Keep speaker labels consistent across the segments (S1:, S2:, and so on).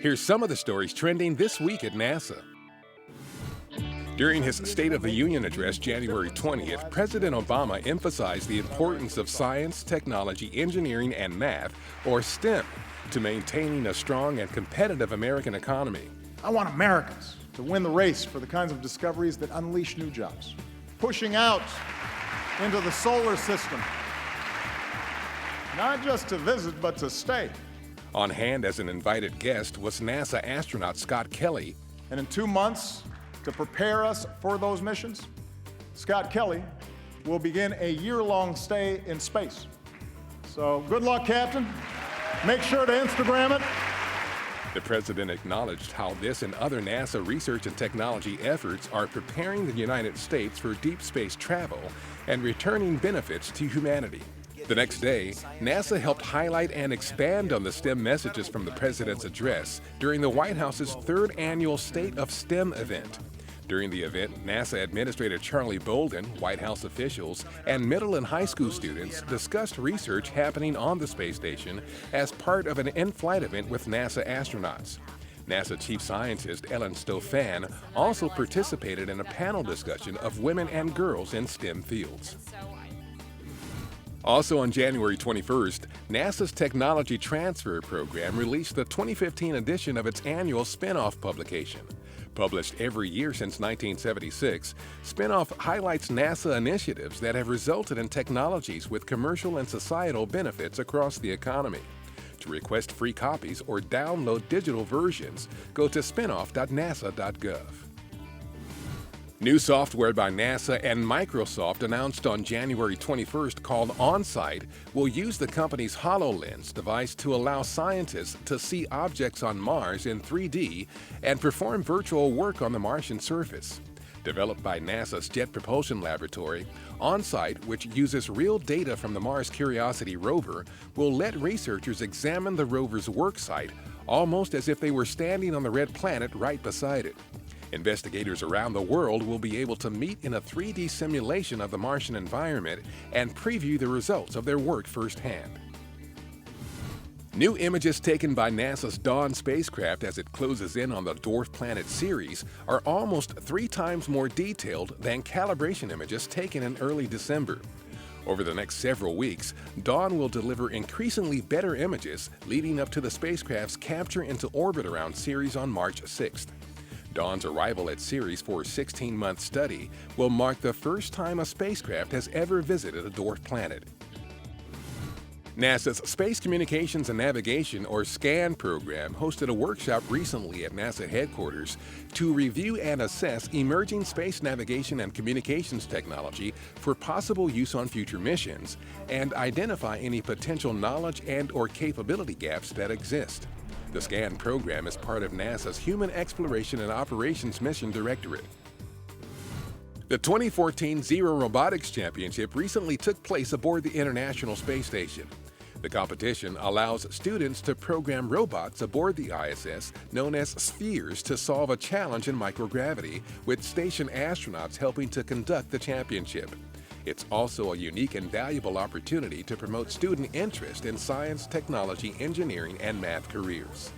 S1: Here's some of the stories trending this week at NASA. During his State of the Union address January 20th, President Obama emphasized the importance of science, technology, engineering, and math, or STEM, to maintaining a strong and competitive American economy.
S2: I want Americans to win the race for the kinds of discoveries that unleash new jobs. Pushing out into the solar system, not just to visit, but to stay.
S1: On hand as an invited guest was NASA astronaut Scott Kelly.
S2: And in 2 months, to prepare us for those missions, Scott Kelly will begin a year-long stay in space. So good luck, Captain. Make sure to Instagram it.
S1: The president acknowledged how this and other NASA research and technology efforts are preparing the United States for deep space travel and returning benefits to humanity. The next day, NASA helped highlight and expand on the STEM messages from the president's address during the White House's third annual State of STEM event. During the event, NASA Administrator Charlie Bolden, White House officials, and middle and high school students discussed research happening on the space station as part of an in-flight event with NASA astronauts. NASA Chief Scientist Ellen Stofan also participated in a panel discussion of women and girls in STEM fields. Also on January 21st, NASA's Technology Transfer Program released the 2015 edition of its annual Spinoff publication. Published every year since 1976, Spinoff highlights NASA initiatives that have resulted in technologies with commercial and societal benefits across the economy. To request free copies or download digital versions, go to spinoff.nasa.gov. New software by NASA and Microsoft announced on January 21st called OnSight will use the company's HoloLens device to allow scientists to see objects on Mars in 3D and perform virtual work on the Martian surface. Developed by NASA's Jet Propulsion Laboratory, OnSight, which uses real data from the Mars Curiosity rover, will let researchers examine the rover's work site almost as if they were standing on the red planet right beside it. Investigators around the world will be able to meet in a 3D simulation of the Martian environment and preview the results of their work firsthand. New images taken by NASA's Dawn spacecraft as it closes in on the dwarf planet Ceres are almost 3 times more detailed than calibration images taken in early December. Over the next several weeks, Dawn will deliver increasingly better images leading up to the spacecraft's capture into orbit around Ceres on March 6th. Dawn's arrival at Ceres for a 16-month study will mark the first time a spacecraft has ever visited a dwarf planet. NASA's Space Communications and Navigation, or SCAN program, hosted a workshop recently at NASA headquarters to review and assess emerging space navigation and communications technology for possible use on future missions and identify any potential knowledge and/or capability gaps that exist. The SCAN program is part of NASA's Human Exploration and Operations Mission Directorate. The 2014 Zero Robotics Championship recently took place aboard the International Space Station. The competition allows students to program robots aboard the ISS known as spheres to solve a challenge in microgravity, with station astronauts helping to conduct the championship. It's also a unique and valuable opportunity to promote student interest in science, technology, engineering, and math careers.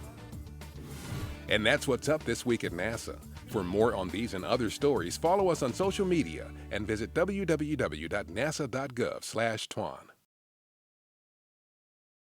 S1: And that's what's up this week at NASA. For more on these and other stories, follow us on social media and visit www.nasa.gov/twan.